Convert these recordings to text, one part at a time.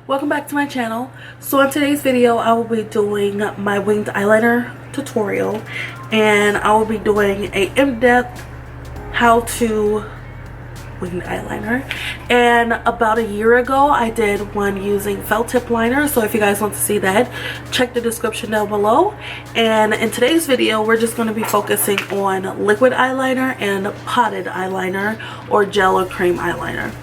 welcome back to my channel. So in today's video I will be doing my winged eyeliner tutorial, and I will be doing a in-depth how to winged eyeliner. And about a year ago I did one using felt tip liner, so if you guys want to see that, check the description down below. And in today's video we're just going to be focusing on liquid eyeliner and potted eyeliner, or gel or cream eyeliner.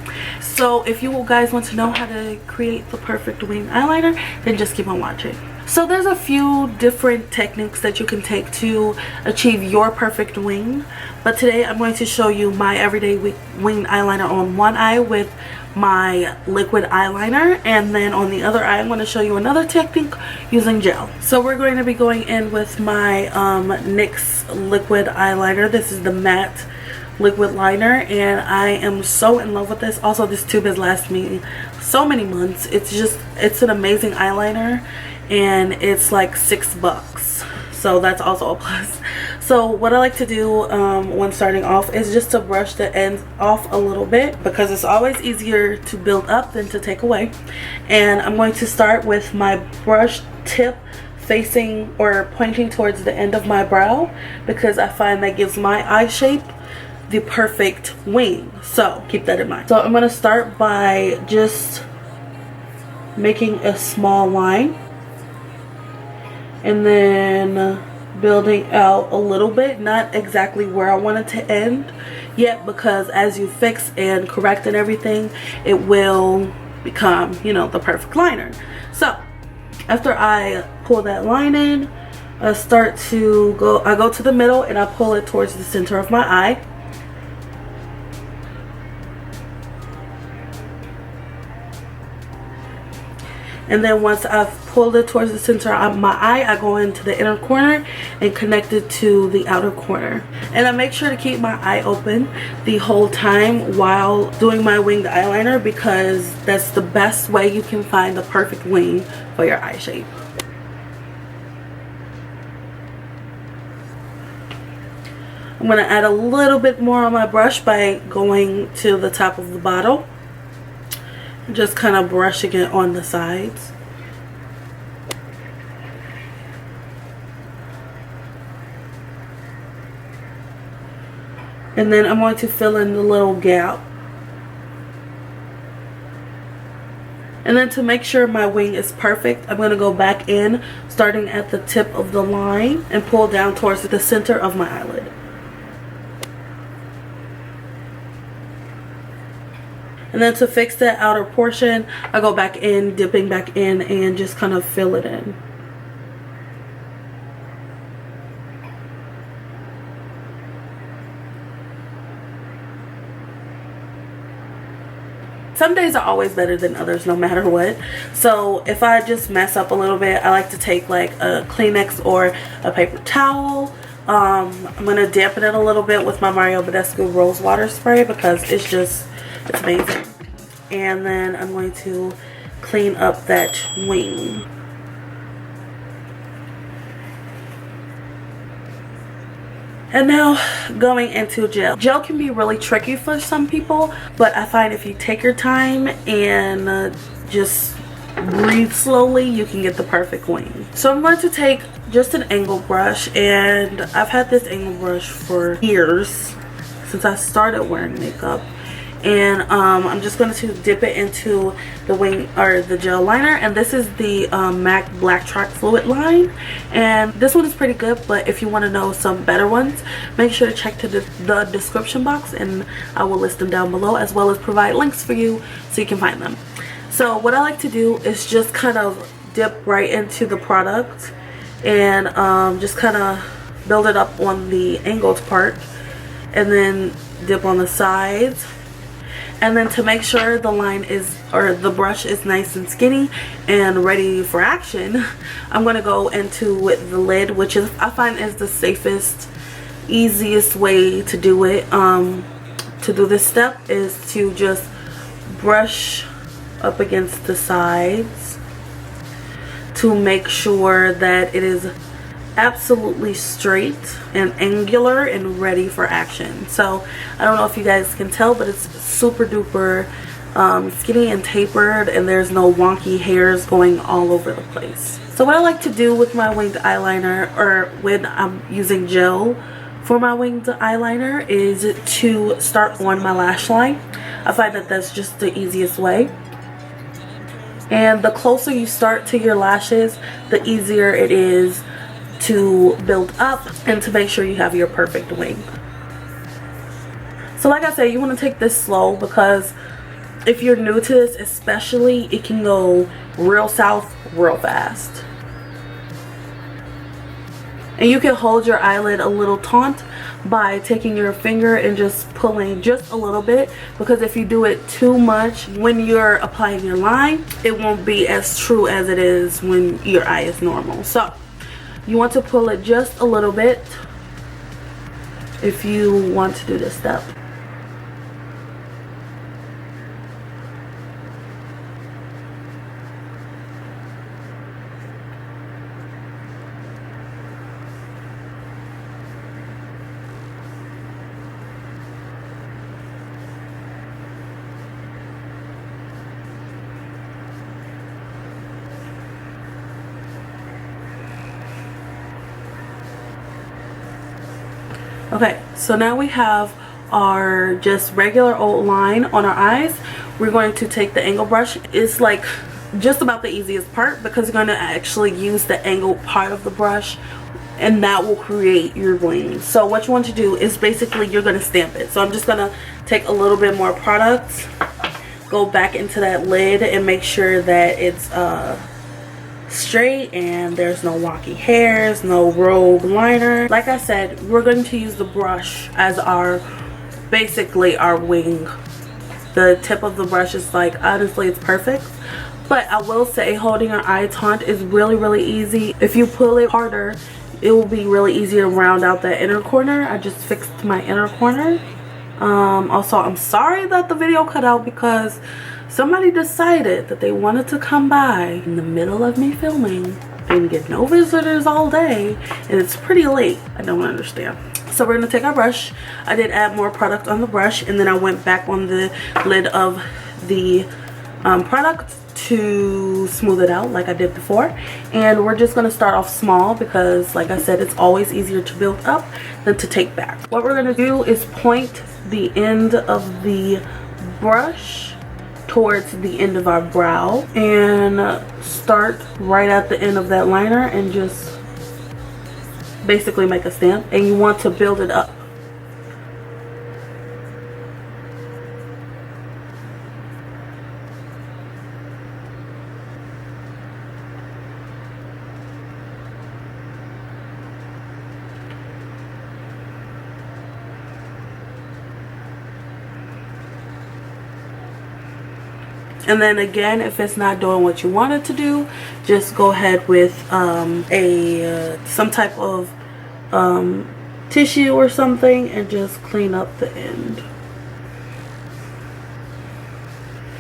So if you guys want to know how to create the perfect winged eyeliner, then just keep on watching. So there's a few different techniques that you can take to achieve your perfect wing, but today I'm going to show you my everyday winged eyeliner on one eye with my liquid eyeliner, and then on the other eye I'm going to show you another technique using gel. So we're going to be going in with my NYX liquid eyeliner. This is the matte liquid liner, and I am so in love with this. Also, this tube has lasted me so many months. It's an amazing eyeliner, and it's like $6, so that's also a plus. So what I like to do when starting off is just to brush the ends off a little bit, because it's always easier to build up than to take away. And I'm going to start with my brush tip facing or pointing towards the end of my brow, because I find that gives my eye shape the perfect wing. So keep that in mind. So I'm going to start by just making a small line, and then building out a little bit, not exactly where I want it to end yet, because as you fix and correct and everything, it will become, you know, the perfect liner. So after I pull that line in, I go to the middle and I pull it towards the center of my eye. And then once I've pulled it towards the center of my eye, I go into the inner corner and connect it to the outer corner. And I make sure to keep my eye open the whole time while doing my winged eyeliner, because that's the best way you can find the perfect wing for your eye shape. I'm going to add a little bit more on my brush by going to the top of the bottle. Just kind of brushing it on the sides. And then I'm going to fill in the little gap. And then to make sure my wing is perfect, I'm going to go back in, starting at the tip of the line, and pull down towards the center of my eyelid. And then to fix that outer portion, I go back in, dipping back in, and just kind of fill it in. Some days are always better than others, no matter what. So if I just mess up a little bit, I like to take like a Kleenex or a paper towel. I'm going to dampen it a little bit with my Mario Badescu Rose Water Spray, because it's amazing. And then I'm going to clean up that wing. And now going into gel. Gel can be really tricky for some people, but I find if you take your time and just breathe slowly, you can get the perfect wing. So I'm going to take just an angle brush, and I've had this angle brush for years, since I started wearing makeup. And I'm just going to dip it into the wing, or the gel liner, and this is the MAC Black Track Fluid line, and this one is pretty good. But if you want to know some better ones, make sure to check to the description box, and I will list them down below, as well as provide links for you so you can find them. So what I like to do is just kind of dip right into the product, and just kind of build it up on the angled part, and then dip on the sides. And then to make sure the line is, or the brush is nice and skinny and ready for action, I'm going to go into with the lid, which is, I find, is the safest, easiest way to do it. To do this step is to just brush up against the sides to make sure that it is absolutely straight and angular and ready for action. So I don't know if you guys can tell, but it's super duper skinny and tapered, and there's no wonky hairs going all over the place. So what I like to do with my winged eyeliner, or when I'm using gel for my winged eyeliner, is to start on my lash line. I find that that's just the easiest way. And the closer you start to your lashes, the easier it is to build up and to make sure you have your perfect wing. So like I said, you want to take this slow, because if you're new to this especially, it can go real south real fast. And you can hold your eyelid a little taut by taking your finger and just pulling just a little bit, because if you do it too much when you're applying your line, it won't be as true as it is when your eye is normal. So you want to pull it just a little bit if you want to do this step. Okay, so now we have our just regular old line on our eyes. We're going to take the angle brush. It's like just about the easiest part, because you're going to actually use the angle part of the brush, and that will create your wing. So what you want to do is basically you're going to stamp it. So I'm just going to take a little bit more product, go back into that lid, and make sure that it's straight and there's no wonky hairs, no rogue liner. Like I said, we're going to use the brush as our basically our wing. The tip of the brush is like, honestly, it's perfect. But I will say holding your eye taut is really easy. If you pull it harder, it will be really easy to round out that inner corner. I just fixed my inner corner. Also, I'm sorry that the video cut out, because somebody decided that they wanted to come by in the middle of me filming and get no visitors all day, and it's pretty late. I don't understand. So we're gonna take our brush. I did add more product on the brush, and then I went back on the lid of the product to smooth it out like I did before. And we're just gonna start off small, because like I said, it's always easier to build up than to take back. What we're gonna do is point the end of the brush towards the end of our brow, and start right at the end of that liner and just basically make a stamp. And you want to build it up. And then again, if it's not doing what you want it to do, just go ahead with some type of tissue or something, and just clean up the end.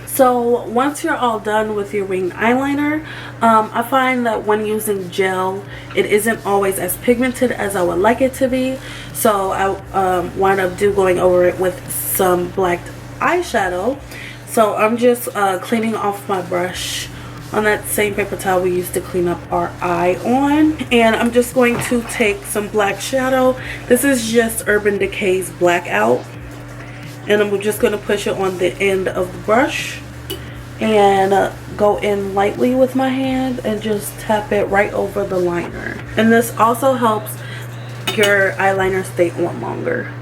So once you're all done with your winged eyeliner, I find that when using gel, it isn't always as pigmented as I would like it to be. So I wind up going over it with some black eyeshadow. So I'm just cleaning off my brush on that same paper towel we used to clean up our eye on. And I'm just going to take some black shadow. This is just Urban Decay's Blackout. And I'm just going to push it on the end of the brush. And go in lightly with my hand and just tap it right over the liner. And this also helps your eyeliner stay on longer.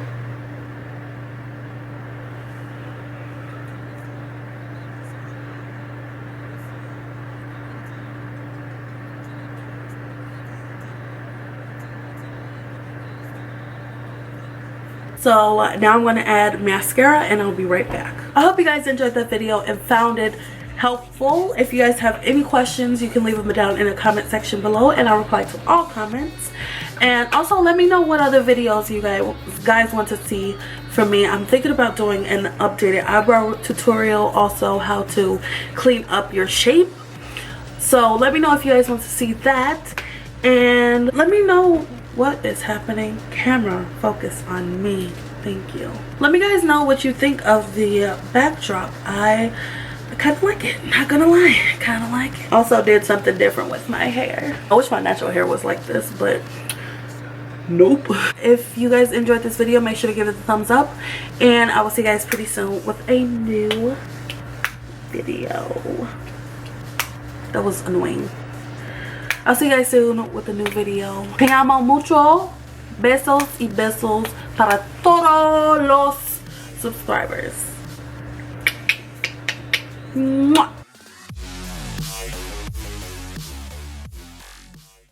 So now I'm going to add mascara, and I'll be right back. I hope you guys enjoyed that video and found it helpful. If you guys have any questions, you can leave them down in the comment section below, and I'll reply to all comments. And also let me know what other videos you guys want to see from me. I'm thinking about doing an updated eyebrow tutorial, also how to clean up your shape. So let me know if you guys want to see that, and let me know what is happening. Camera, focus on me. Thank you. Let me guys know what you think of the backdrop. I kind of like it, not gonna lie. I kind of like it. Also did something different with my hair. I wish my natural hair was like this, but nope. If you guys enjoyed this video, make sure to give it a thumbs up, and I will see you guys pretty soon with a new video. That was annoying. I'll see you guys soon with a new video. Te amo mucho. Besos y besos para todos los subscribers. Mwah.